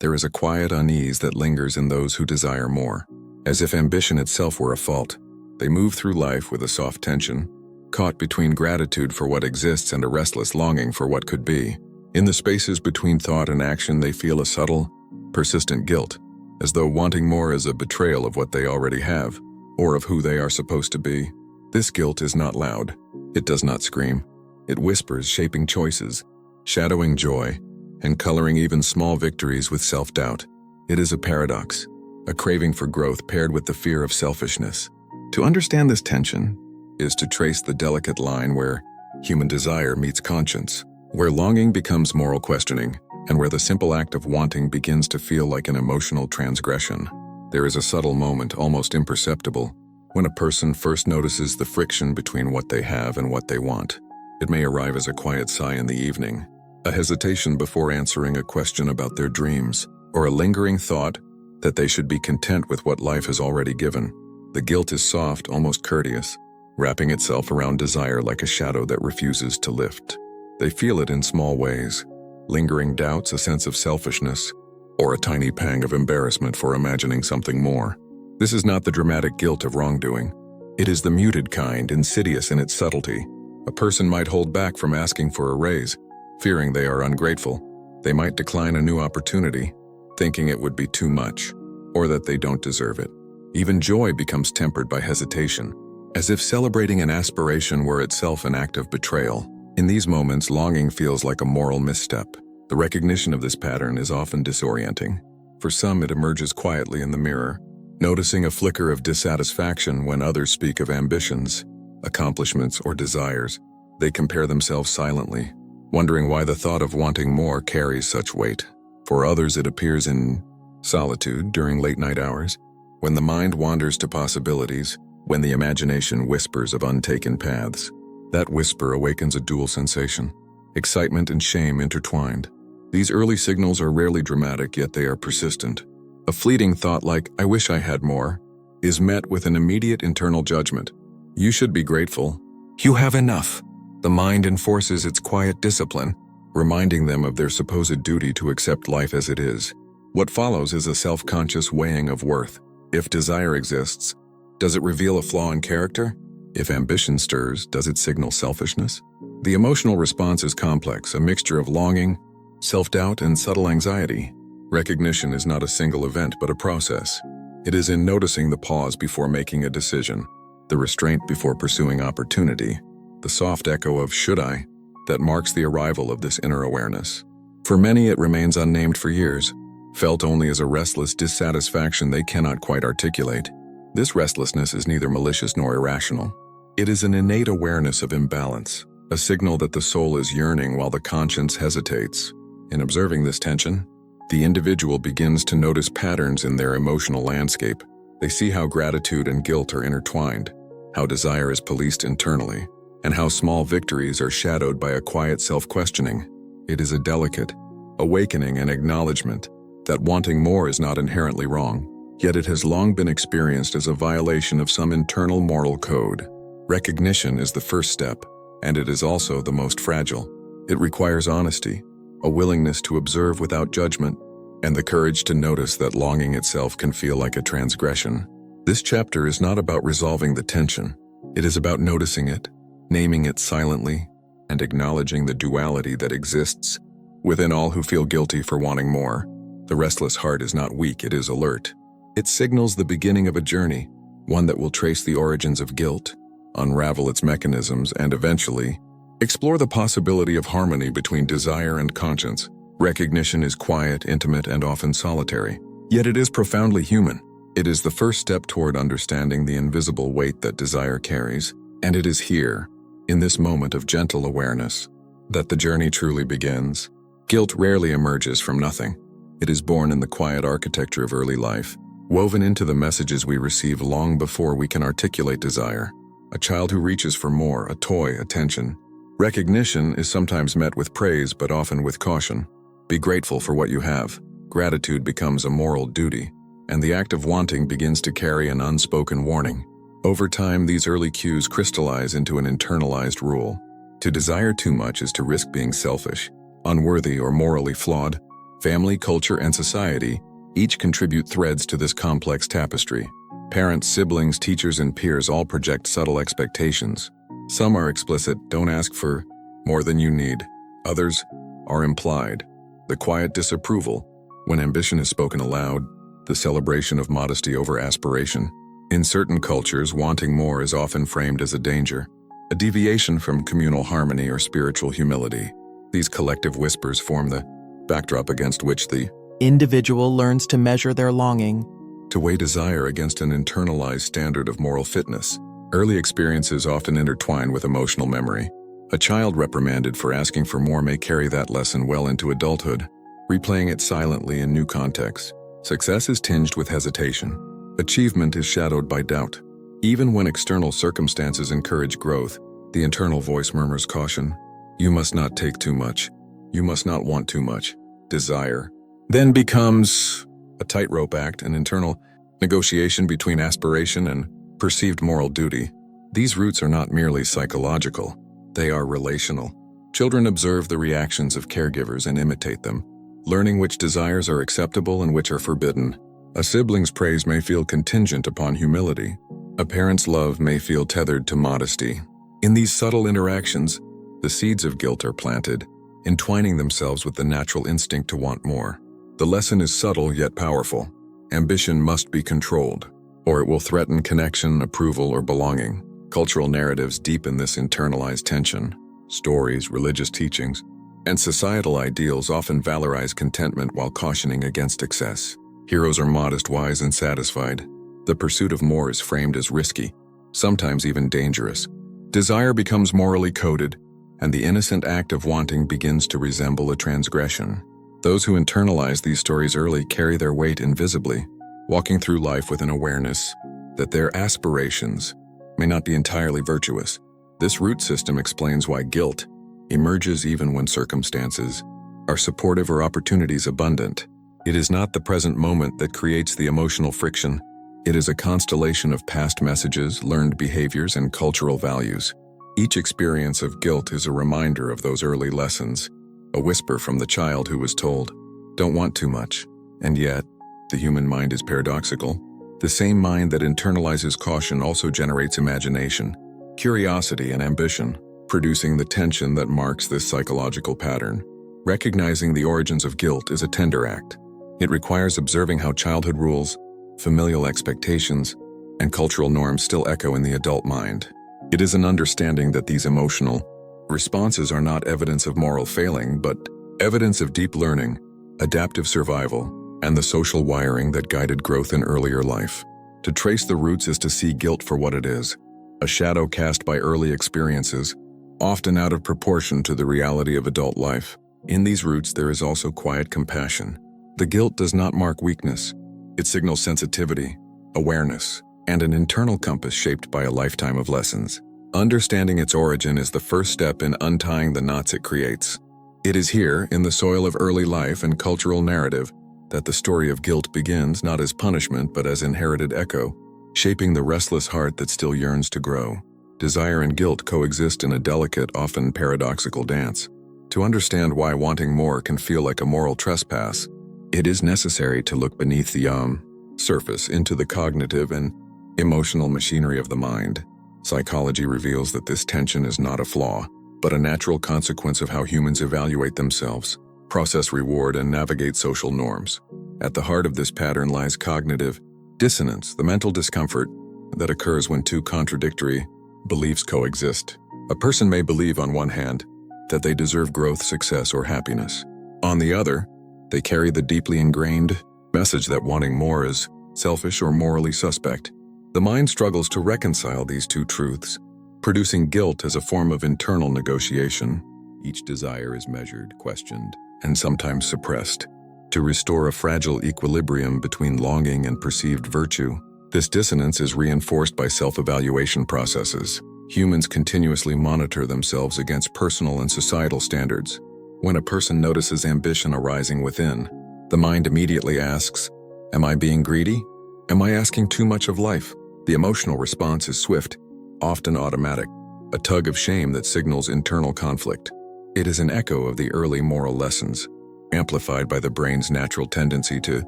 there is a quiet unease that lingers in those who desire more. As if ambition itself were a fault, they move through life with a soft tension, caught between gratitude for what exists and a restless longing for what could be. In the spaces between thought and action, they feel a subtle, persistent guilt, as though wanting more is a betrayal of what they already have, or of who they are supposed to be. This guilt is not loud. It does not scream. It whispers, shaping choices, shadowing joy, and coloring even small victories with self-doubt. It is a paradox, a craving for growth paired with the fear of selfishness. To understand this tension is to trace the delicate line where human desire meets conscience, where longing becomes moral questioning, and where the simple act of wanting begins to feel like an emotional transgression. There is a subtle moment, almost imperceptible, when a person first notices the friction between what they have and what they want. It may arrive as a quiet sigh in the evening, a hesitation before answering a question about their dreams, or a lingering thought that they should be content with what life has already given. The guilt is soft, almost courteous, wrapping itself around desire like a shadow that refuses to lift. They feel it in small ways, lingering doubts, a sense of selfishness, or a tiny pang of embarrassment for imagining something more. This is not the dramatic guilt of wrongdoing. It is the muted kind, insidious in its subtlety. A person might hold back from asking for a raise, fearing they are ungrateful. They might decline a new opportunity, thinking it would be too much, or that they don't deserve it. Even joy becomes tempered by hesitation, as if celebrating an aspiration were itself an act of betrayal. In these moments, longing feels like a moral misstep. The recognition of this pattern is often disorienting. For some, it emerges quietly in the mirror, noticing a flicker of dissatisfaction when others speak of ambitions, accomplishments, or desires. They compare themselves silently, wondering why the thought of wanting more carries such weight. For others, it appears in solitude during late-night hours, when the mind wanders to possibilities, when the imagination whispers of untaken paths. That whisper awakens a dual sensation, excitement and shame intertwined. These early signals are rarely dramatic, yet they are persistent. A fleeting thought like, "I wish I had more," is met with an immediate internal judgment. You should be grateful. You have enough. The mind enforces its quiet discipline, reminding them of their supposed duty to accept life as it is. What follows is a self-conscious weighing of worth. If desire exists, does it reveal a flaw in character? If ambition stirs, does it signal selfishness? The emotional response is complex, a mixture of longing, self-doubt, and subtle anxiety. Recognition is not a single event, but a process. It is in noticing the pause before making a decision, the restraint before pursuing opportunity, the soft echo of "should I?" that marks the arrival of this inner awareness. For many, it remains unnamed for years, felt only as a restless dissatisfaction they cannot quite articulate. This restlessness is neither malicious nor irrational. It is an innate awareness of imbalance, a signal that the soul is yearning while the conscience hesitates. In observing this tension, the individual begins to notice patterns in their emotional landscape. They see how gratitude and guilt are intertwined, how desire is policed internally, and how small victories are shadowed by a quiet self-questioning. It is a delicate awakening and acknowledgement that wanting more is not inherently wrong, yet it has long been experienced as a violation of some internal moral code. Recognition is the first step, and it is also the most fragile. It requires honesty, a willingness to observe without judgment, and the courage to notice that longing itself can feel like a transgression. This chapter is not about resolving the tension. It is about noticing it, naming it silently, and acknowledging the duality that exists within all who feel guilty for wanting more. The restless heart is not weak, it is alert. It signals the beginning of a journey, one that will trace the origins of guilt, unravel its mechanisms, and eventually explore the possibility of harmony between desire and conscience. Recognition is quiet, intimate, and often solitary, yet it is profoundly human. It is the first step toward understanding the invisible weight that desire carries, and it is here, in this moment of gentle awareness, that the journey truly begins. Guilt rarely emerges from nothing. It is born in the quiet architecture of early life, woven into the messages we receive long before we can articulate desire. A child who reaches for more, a toy, attention. Recognition is sometimes met with praise, but often with caution. Be grateful for what you have. Gratitude becomes a moral duty, and the act of wanting begins to carry an unspoken warning. Over time, these early cues crystallize into an internalized rule. To desire too much is to risk being selfish, unworthy, or morally flawed. Family, culture, and society each contribute threads to this complex tapestry. Parents, siblings, teachers, and peers all project subtle expectations. Some are explicit, don't ask for more than you need. Others are implied, the quiet disapproval when ambition is spoken aloud, the celebration of modesty over aspiration. In certain cultures, wanting more is often framed as a danger, a deviation from communal harmony or spiritual humility. These collective whispers form the backdrop against which the individual learns to measure their longing, to weigh desire against an internalized standard of moral fitness. Early experiences often intertwine with emotional memory. A child reprimanded for asking for more may carry that lesson well into adulthood, replaying it silently in new contexts. Success is tinged with hesitation. Achievement is shadowed by doubt. Even when external circumstances encourage growth, the internal voice murmurs caution. You must not take too much. You must not want too much. Desire then becomes a tightrope act, an internal negotiation between aspiration and perceived moral duty. These roots are not merely psychological, they are relational. Children observe the reactions of caregivers and imitate them, learning which desires are acceptable and which are forbidden. A sibling's praise may feel contingent upon humility. A parent's love may feel tethered to modesty. In these subtle interactions, the seeds of guilt are planted, entwining themselves with the natural instinct to want more. The lesson is subtle yet powerful. Ambition must be controlled, or it will threaten connection, approval, or belonging. Cultural narratives deepen this internalized tension. Stories, religious teachings, and societal ideals often valorize contentment while cautioning against excess. Heroes are modest, wise, and satisfied. The pursuit of more is framed as risky, sometimes even dangerous. Desire becomes morally coded, and the innocent act of wanting begins to resemble a transgression. Those who internalize these stories early carry their weight invisibly, walking through life with an awareness that their aspirations may not be entirely virtuous. This root system explains why guilt emerges even when circumstances are supportive or opportunities abundant. It is not the present moment that creates the emotional friction. It is a constellation of past messages, learned behaviors, and cultural values. Each experience of guilt is a reminder of those early lessons, a whisper from the child who was told, "Don't want too much." And yet, the human mind is paradoxical. The same mind that internalizes caution also generates imagination, curiosity, and ambition, producing the tension that marks this psychological pattern. Recognizing the origins of guilt is a tender act. It requires observing how childhood rules, familial expectations, and cultural norms still echo in the adult mind. It is an understanding that these emotional responses are not evidence of moral failing, but evidence of deep learning, adaptive survival, and the social wiring that guided growth in earlier life. To trace the roots is to see guilt for what it is, a shadow cast by early experiences, often out of proportion to the reality of adult life. In these roots there is also quiet compassion. The guilt does not mark weakness. It signals sensitivity, awareness, and an internal compass shaped by a lifetime of lessons. Understanding its origin is the first step in untying the knots it creates. It is here, in the soil of early life and cultural narrative, that the story of guilt begins, not as punishment but as inherited echo, shaping the restless heart that still yearns to grow. Desire and guilt coexist in a delicate, often paradoxical dance. To understand why wanting more can feel like a moral trespass, it is necessary to look beneath the surface into the cognitive and emotional machinery of the mind. Psychology reveals that this tension is not a flaw, but a natural consequence of how humans evaluate themselves, process reward, and navigate social norms. At the heart of this pattern lies cognitive dissonance, the mental discomfort that occurs when two contradictory beliefs coexist. A person may believe on one hand that they deserve growth, success, or happiness. On the other, they carry the deeply ingrained message that wanting more is selfish or morally suspect. The mind struggles to reconcile these two truths, producing guilt as a form of internal negotiation. Each desire is measured, questioned, and sometimes suppressed to restore a fragile equilibrium between longing and perceived virtue. This dissonance is reinforced by self-evaluation processes. Humans continuously monitor themselves against personal and societal standards. When a person notices ambition arising within, the mind immediately asks, "Am I being greedy? Am I asking too much of life?" The emotional response is swift, often automatic, a tug of shame that signals internal conflict. It is an echo of the early moral lessons. amplified by the brain's natural tendency to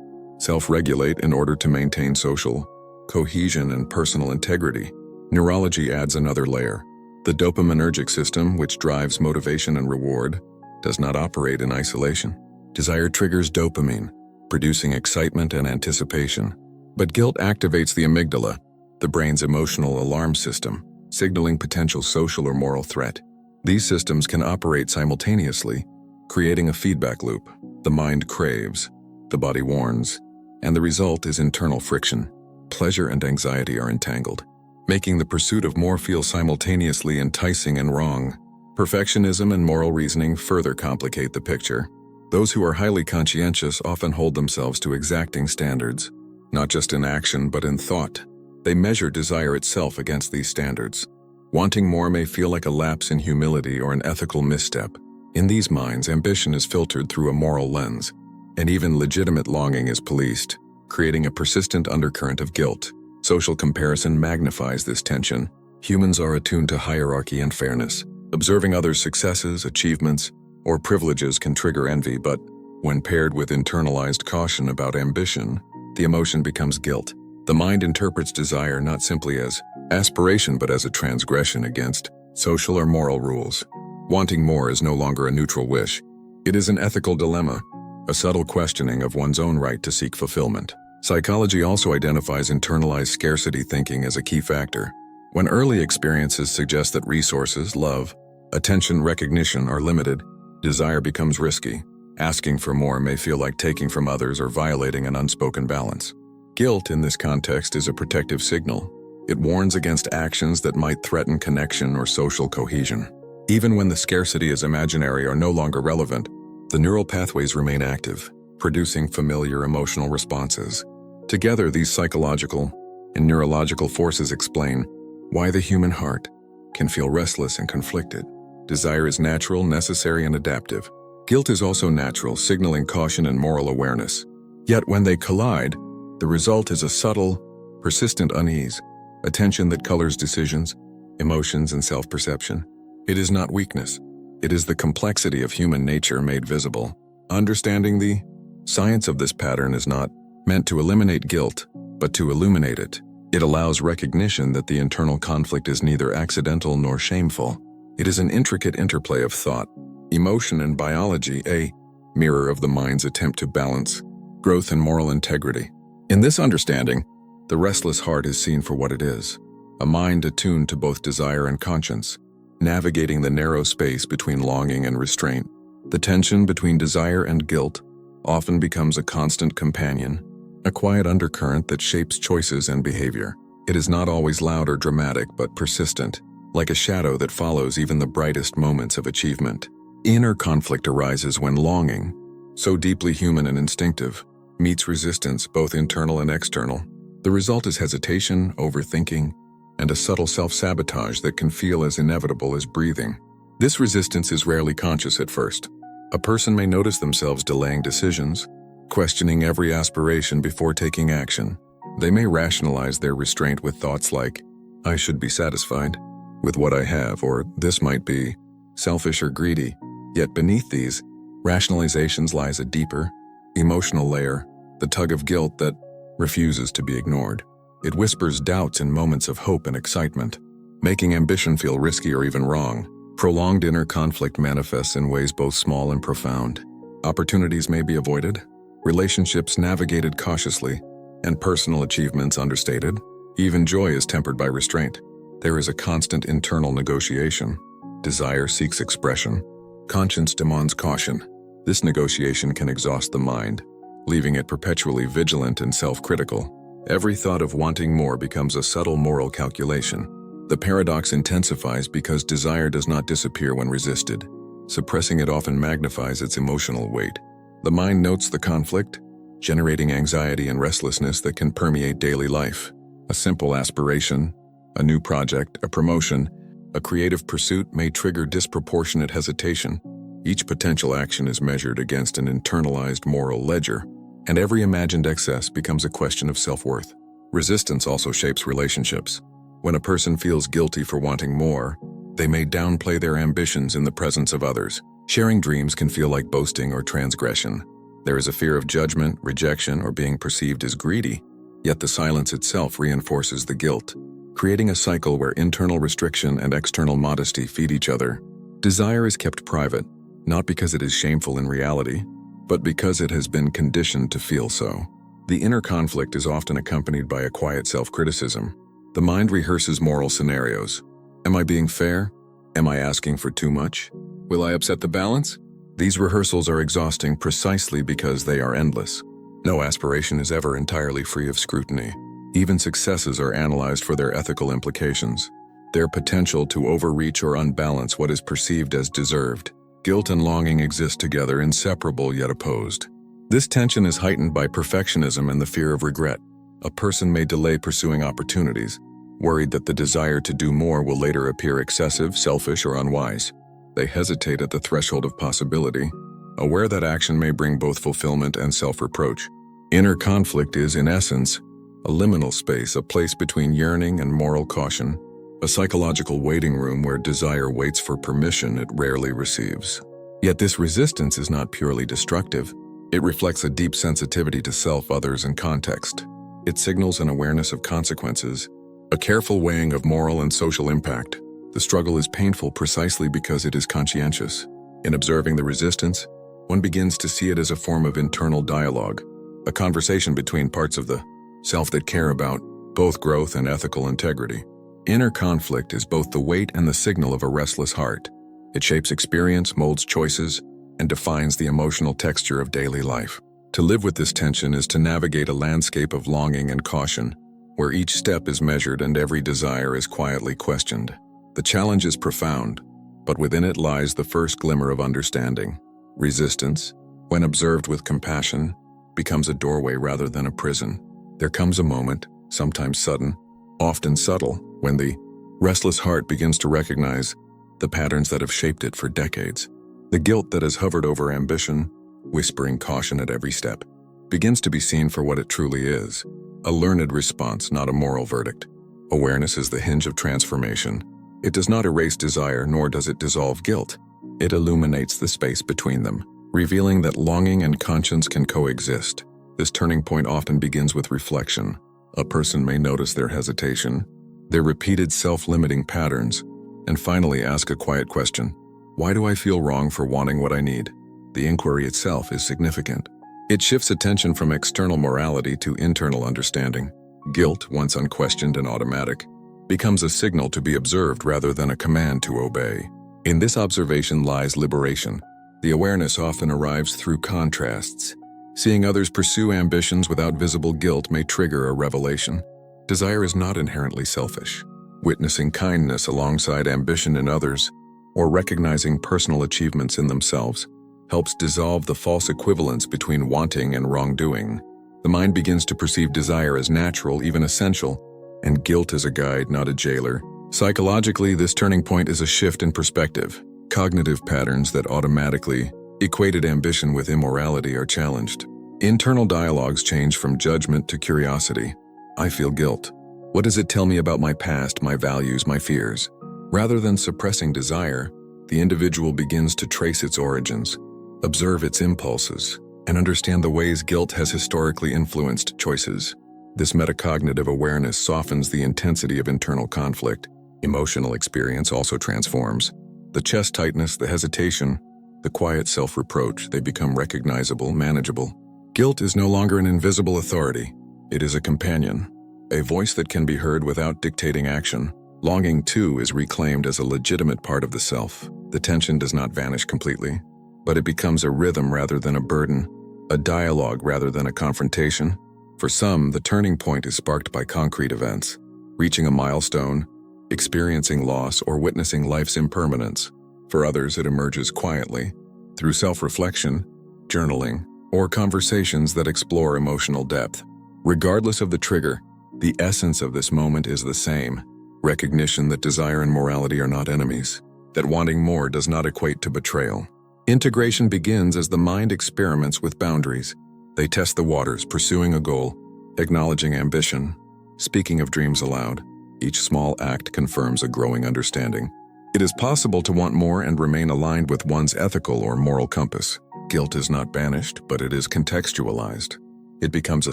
self-regulate in order to maintain social cohesion and personal integrity. Neurology adds another layer. The dopaminergic system, which drives motivation and reward, does not operate in isolation. Desire triggers dopamine, producing excitement and anticipation. But guilt activates the amygdala, the brain's emotional alarm system, signaling potential social or moral threat. These systems can operate simultaneously, creating a feedback loop. The mind craves, the body warns, and the result is internal friction. Pleasure and anxiety are entangled, making the pursuit of more feel simultaneously enticing and wrong. Perfectionism and moral reasoning further complicate the picture. Those who are highly conscientious often hold themselves to exacting standards, not just in action but in thought. They measure desire itself against these standards. Wanting more may feel like a lapse in humility or an ethical misstep. In these minds, ambition is filtered through a moral lens, and even legitimate longing is policed, creating a persistent undercurrent of guilt. Social comparison magnifies this tension. Humans are attuned to hierarchy and fairness. Observing others' successes, achievements, or privileges can trigger envy, but when paired with internalized caution about ambition, the emotion becomes guilt. The mind interprets desire not simply as aspiration but as a transgression against social or moral rules. Wanting more is no longer a neutral wish. It is an ethical dilemma, a subtle questioning of one's own right to seek fulfillment. Psychology also identifies internalized scarcity thinking as a key factor. When early experiences suggest that resources, love, attention, recognition are limited, desire becomes risky. Asking for more may feel like taking from others or violating an unspoken balance. Guilt in this context is a protective signal. It warns against actions that might threaten connection or social cohesion. Even when the scarcity is imaginary or no longer relevant, the neural pathways remain active, producing familiar emotional responses. Together, these psychological and neurological forces explain why the human heart can feel restless and conflicted. Desire is natural, necessary, and adaptive. Guilt is also natural, signaling caution and moral awareness. Yet when they collide, the result is a subtle, persistent unease, a tension that colors decisions, emotions, and self-perception. It is not weakness. It is the complexity of human nature made visible. Understanding the science of this pattern is not meant to eliminate guilt, but to illuminate it. It allows recognition that the internal conflict is neither accidental nor shameful. It is an intricate interplay of thought, emotion, and biology, a mirror of the mind's attempt to balance growth and moral integrity. In this understanding, the restless heart is seen for what it is, a mind attuned to both desire and conscience, navigating the narrow space between longing and restraint. The tension between desire and guilt often becomes a constant companion, a quiet undercurrent that shapes choices and behavior. It is not always loud or dramatic, but persistent, like a shadow that follows even the brightest moments of achievement. Inner conflict arises when longing, so deeply human and instinctive, meets resistance, both internal and external. The result is hesitation, overthinking, and a subtle self-sabotage that can feel as inevitable as breathing. This resistance is rarely conscious at first. A person may notice themselves delaying decisions, questioning every aspiration before taking action. They may rationalize their restraint with thoughts like, "I should be satisfied with what I have," or "this might be selfish or greedy." Yet beneath these rationalizations lies a deeper, emotional layer, the tug of guilt that refuses to be ignored. It whispers doubts in moments of hope and excitement, making ambition feel risky or even wrong. Prolonged inner conflict manifests in ways both small and profound. Opportunities may be avoided, relationships navigated cautiously, and personal achievements understated. Even joy is tempered by restraint. There is a constant internal negotiation. Desire seeks expression. Conscience demands caution. This negotiation can exhaust the mind, leaving it perpetually vigilant and self-critical. Every thought of wanting more becomes a subtle moral calculation. The paradox intensifies because desire does not disappear when resisted. Suppressing it often magnifies its emotional weight. The mind notes the conflict, generating anxiety and restlessness that can permeate daily life. A simple aspiration, a new project, a promotion, a creative pursuit may trigger disproportionate hesitation. Each potential action is measured against an internalized moral ledger, and every imagined excess becomes a question of self-worth. Resistance also shapes relationships. When a person feels guilty for wanting more, they may downplay their ambitions in the presence of others. Sharing dreams can feel like boasting or transgression. There is a fear of judgment, rejection, or being perceived as greedy, yet the silence itself reinforces the guilt, creating a cycle where internal restriction and external modesty feed each other. Desire is kept private, not because it is shameful in reality, but because it has been conditioned to feel so. The inner conflict is often accompanied by a quiet self-criticism. The mind rehearses moral scenarios. Am I being fair? Am I asking for too much? Will I upset the balance? These rehearsals are exhausting precisely because they are endless. No aspiration is ever entirely free of scrutiny. Even successes are analyzed for their ethical implications, their potential to overreach or unbalance what is perceived as deserved. Guilt and longing exist together, inseparable yet opposed. This tension is heightened by perfectionism and the fear of regret. A person may delay pursuing opportunities, worried that the desire to do more will later appear excessive, selfish, or unwise. They hesitate at the threshold of possibility, aware that action may bring both fulfillment and self-reproach. Inner conflict is, in essence, a liminal space, a place between yearning and moral caution, a psychological waiting room where desire waits for permission it rarely receives. Yet this resistance is not purely destructive. It reflects a deep sensitivity to self, others, and context. It signals an awareness of consequences, a careful weighing of moral and social impact. The struggle is painful precisely because it is conscientious. In observing the resistance, one begins to see it as a form of internal dialogue, a conversation between parts of the self that care about both growth and ethical integrity. Inner conflict is both the weight and the signal of a restless heart. It shapes experience, molds choices, and defines the emotional texture of daily life. To live with this tension is to navigate a landscape of longing and caution, where each step is measured and every desire is quietly questioned. The challenge is profound, but within it lies the first glimmer of understanding. Resistance, when observed with compassion, becomes a doorway rather than a prison. There comes a moment, sometimes sudden, often subtle, when the restless heart begins to recognize the patterns that have shaped it for decades. The guilt that has hovered over ambition, whispering caution at every step, begins to be seen for what it truly is, a learned response, not a moral verdict. Awareness is the hinge of transformation. It does not erase desire, nor does it dissolve guilt. It illuminates the space between them, revealing that longing and conscience can coexist. This turning point often begins with reflection. A person may notice their hesitation, their repeated self-limiting patterns, and finally ask a quiet question. Why do I feel wrong for wanting what I need? The inquiry itself is significant. It shifts attention from external morality to internal understanding. Guilt, once unquestioned and automatic, becomes a signal to be observed rather than a command to obey. In this observation lies liberation. The awareness often arrives through contrasts. Seeing others pursue ambitions without visible guilt may trigger a revelation. Desire is not inherently selfish. Witnessing kindness alongside ambition in others, or recognizing personal achievements in themselves, helps dissolve the false equivalence between wanting and wrongdoing. The mind begins to perceive desire as natural, even essential, and guilt as a guide, not a jailer. Psychologically, this turning point is a shift in perspective. Cognitive patterns that automatically equated ambition with immorality are challenged. Internal dialogues change from judgment to curiosity. I feel guilt. What does it tell me about my past, my values, my fears? Rather than suppressing desire, the individual begins to trace its origins, observe its impulses, and understand the ways guilt has historically influenced choices. This metacognitive awareness softens the intensity of internal conflict. Emotional experience also transforms. The chest tightness, the hesitation, the quiet self-reproach, they become recognizable, manageable. Guilt is no longer an invisible authority. It is a companion, a voice that can be heard without dictating action. Longing, too, is reclaimed as a legitimate part of the self. The tension does not vanish completely, but it becomes a rhythm rather than a burden, a dialogue rather than a confrontation. For some, the turning point is sparked by concrete events, reaching a milestone, experiencing loss, or witnessing life's impermanence. For others, it emerges quietly, through self-reflection, journaling, or conversations that explore emotional depth. Regardless of the trigger, the essence of this moment is the same: recognition that desire and morality are not enemies, that wanting more does not equate to betrayal. Integration begins as the mind experiments with boundaries. They test the waters, pursuing a goal, acknowledging ambition, speaking of dreams aloud. Each small act confirms a growing understanding. It is possible to want more and remain aligned with one's ethical or moral compass. Guilt is not banished, but it is contextualized. It becomes a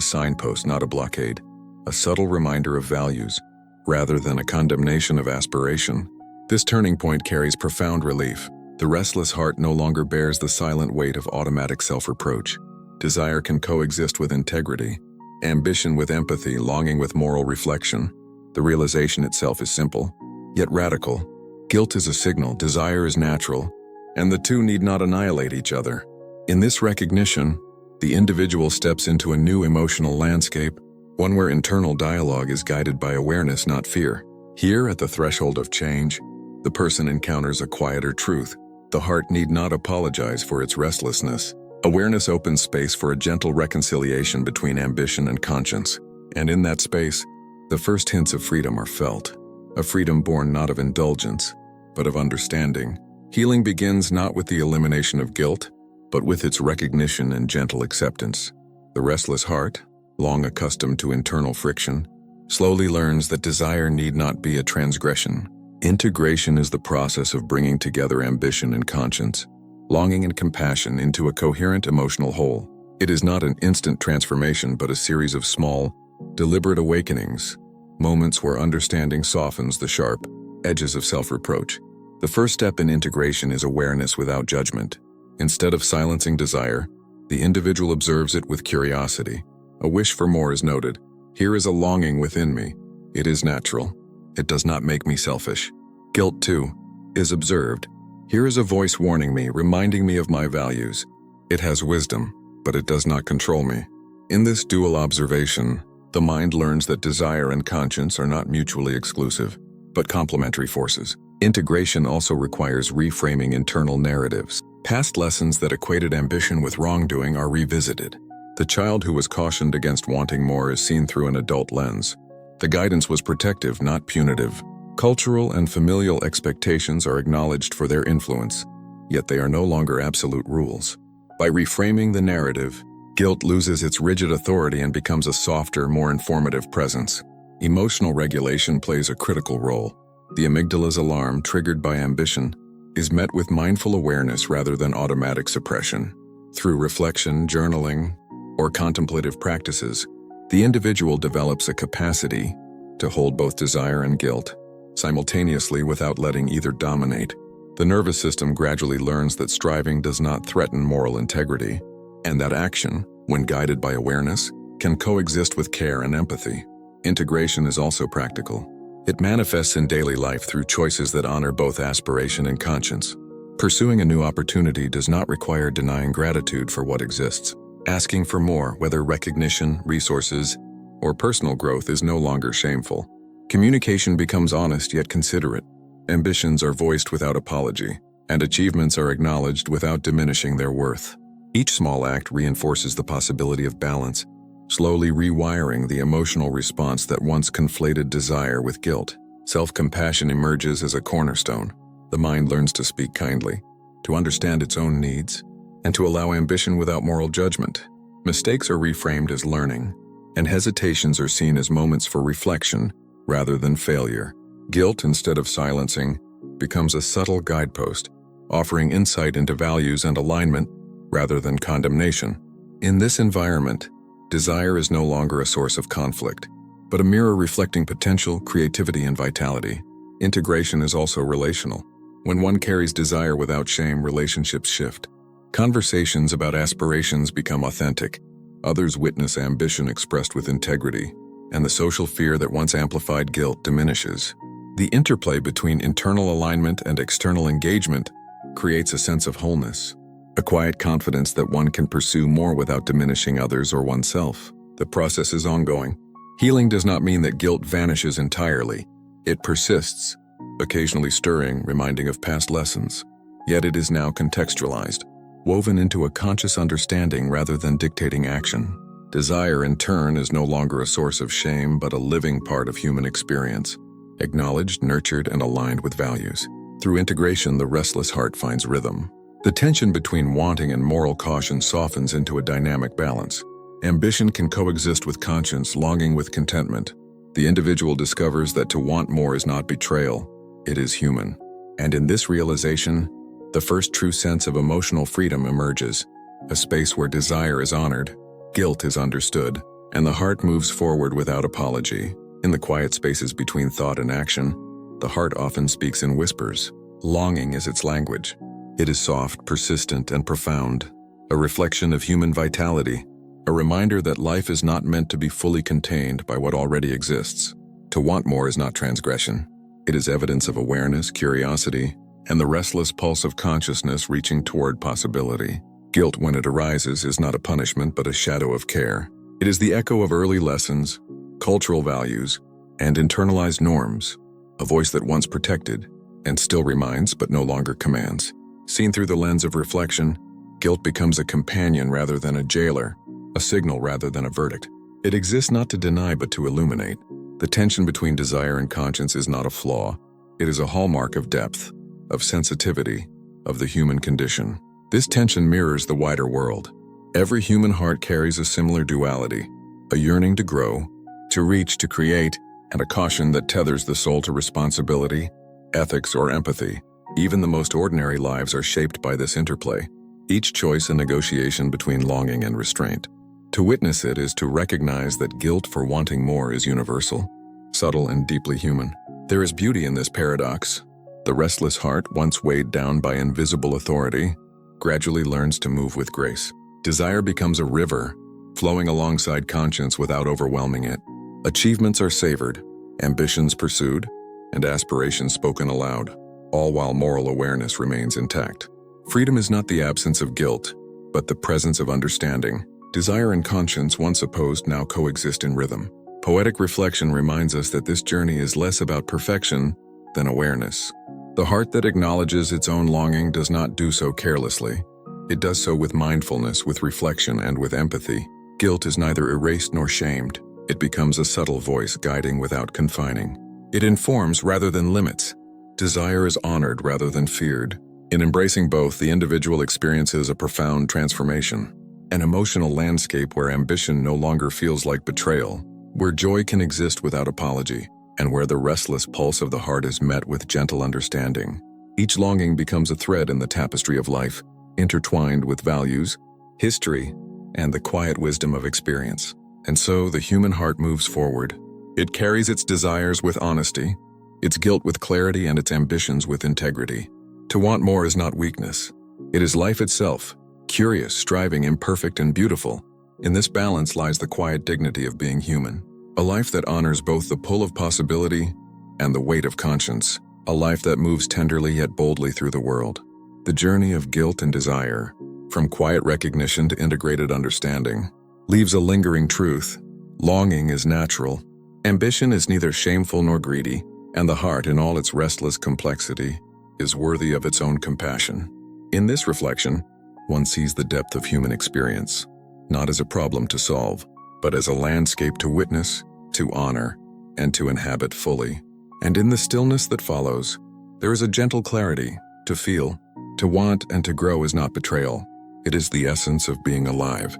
signpost, not a blockade, a subtle reminder of values, rather than a condemnation of aspiration. This turning point carries profound relief. The restless heart no longer bears the silent weight of automatic self-reproach. Desire can coexist with integrity, ambition with empathy, longing with moral reflection. The realization itself is simple, yet radical. Guilt is a signal, desire is natural, and the two need not annihilate each other. In this recognition, the individual steps into a new emotional landscape, one where internal dialogue is guided by awareness, not fear. Here, at the threshold of change, the person encounters a quieter truth. The heart need not apologize for its restlessness. Awareness opens space for a gentle reconciliation between ambition and conscience. And in that space, the first hints of freedom are felt. A freedom born not of indulgence, but of understanding. Healing begins not with the elimination of guilt, but with its recognition and gentle acceptance. The restless heart, long accustomed to internal friction, slowly learns that desire need not be a transgression. Integration is the process of bringing together ambition and conscience, longing and compassion into a coherent emotional whole. It is not an instant transformation, but a series of small, deliberate awakenings, moments where understanding softens the sharp edges of self-reproach. The first step in integration is awareness without judgment. Instead of silencing desire, the individual observes it with curiosity. A wish for more is noted. Here is a longing within me. It is natural. It does not make me selfish. Guilt, too, is observed. Here is a voice warning me, reminding me of my values. It has wisdom, but it does not control me. In this dual observation, the mind learns that desire and conscience are not mutually exclusive, but complementary forces. Integration also requires reframing internal narratives. Past lessons that equated ambition with wrongdoing are revisited. The child who was cautioned against wanting more is seen through an adult lens. The guidance was protective, not punitive. Cultural and familial expectations are acknowledged for their influence, yet they are no longer absolute rules. By reframing the narrative, guilt loses its rigid authority and becomes a softer, more informative presence. Emotional regulation plays a critical role. The amygdala's alarm, triggered by ambition, is met with mindful awareness rather than automatic suppression. Through reflection, journaling, or contemplative practices, the individual develops a capacity to hold both desire and guilt simultaneously without letting either dominate. The nervous system gradually learns that striving does not threaten moral integrity, and that action, when guided by awareness, can coexist with care and empathy. Integration is also practical. It manifests in daily life through choices that honor both aspiration and conscience. Pursuing a new opportunity does not require denying gratitude for what exists. Asking for more, whether recognition, resources, or personal growth, is no longer shameful. Communication becomes honest yet considerate. Ambitions are voiced without apology, and achievements are acknowledged without diminishing their worth. Each small act reinforces the possibility of balance, slowly rewiring the emotional response that once conflated desire with guilt. Self-compassion emerges as a cornerstone. The mind learns to speak kindly, to understand its own needs, and to allow ambition without moral judgment. Mistakes are reframed as learning, and hesitations are seen as moments for reflection rather than failure. Guilt, instead of silencing, becomes a subtle guidepost, offering insight into values and alignment rather than condemnation. In this environment, desire is no longer a source of conflict, but a mirror reflecting potential, creativity, and vitality. Integration is also relational. When one carries desire without shame, relationships shift. Conversations about aspirations become authentic. Others witness ambition expressed with integrity, and the social fear that once amplified guilt diminishes. The interplay between internal alignment and external engagement creates a sense of wholeness, a quiet confidence that one can pursue more without diminishing others or oneself. The process is ongoing. Healing does not mean that guilt vanishes entirely. It persists, occasionally stirring, reminding of past lessons. Yet it is now contextualized, woven into a conscious understanding rather than dictating action. Desire, in turn, is no longer a source of shame, but a living part of human experience, acknowledged, nurtured, and aligned with values. Through integration, the restless heart finds rhythm. The tension between wanting and moral caution softens into a dynamic balance. Ambition can coexist with conscience, longing with contentment. The individual discovers that to want more is not betrayal, it is human. And in this realization, the first true sense of emotional freedom emerges, a space where desire is honored, guilt is understood, and the heart moves forward without apology. In the quiet spaces between thought and action, the heart often speaks in whispers. Longing is its language. It is soft, persistent, and profound, a reflection of human vitality, a reminder that life is not meant to be fully contained by what already exists. To want more is not transgression. It is evidence of awareness, curiosity, and the restless pulse of consciousness reaching toward possibility. Guilt, when it arises, is not a punishment but a shadow of care. It is the echo of early lessons, cultural values, and internalized norms, a voice that once protected and still reminds but no longer commands. Seen through the lens of reflection, guilt becomes a companion rather than a jailer, a signal rather than a verdict. It exists not to deny but to illuminate. The tension between desire and conscience is not a flaw. It is a hallmark of depth, of sensitivity, of the human condition. This tension mirrors the wider world. Every human heart carries a similar duality, a yearning to grow, to reach, to create, and a caution that tethers the soul to responsibility, ethics, or empathy. Even the most ordinary lives are shaped by this interplay, each choice a negotiation between longing and restraint. To witness it is to recognize that guilt for wanting more is universal, subtle, and deeply human. There is beauty in this paradox. The restless heart, once weighed down by invisible authority, gradually learns to move with grace. Desire becomes a river, flowing alongside conscience without overwhelming it. Achievements are savored, ambitions pursued, and aspirations spoken aloud, all while moral awareness remains intact. Freedom is not the absence of guilt, but the presence of understanding. Desire and conscience, once opposed, now coexist in rhythm. Poetic reflection reminds us that this journey is less about perfection than awareness. The heart that acknowledges its own longing does not do so carelessly. It does so with mindfulness, with reflection, and with empathy. Guilt is neither erased nor shamed. It becomes a subtle voice guiding without confining. It informs rather than limits. Desire is honored rather than feared. In embracing both, the individual experiences a profound transformation. An emotional landscape where ambition no longer feels like betrayal, where joy can exist without apology, and where the restless pulse of the heart is met with gentle understanding. Each longing becomes a thread in the tapestry of life, intertwined with values, history, and the quiet wisdom of experience. And so the human heart moves forward. It carries its desires with honesty, its guilt with clarity, and its ambitions with integrity. To want more is not weakness. It is life itself, curious, striving, imperfect, and beautiful. In this balance lies the quiet dignity of being human. A life that honors both the pull of possibility and the weight of conscience. A life that moves tenderly yet boldly through the world. The journey of guilt and desire, from quiet recognition to integrated understanding, leaves a lingering truth. Longing is natural. Ambition is neither shameful nor greedy, and the heart, in all its restless complexity, is worthy of its own compassion. In this reflection, one sees the depth of human experience, not as a problem to solve, but as a landscape to witness, to honor, and to inhabit fully. And in the stillness that follows, there is a gentle clarity. To feel, to want, and to grow is not betrayal. It is the essence of being alive.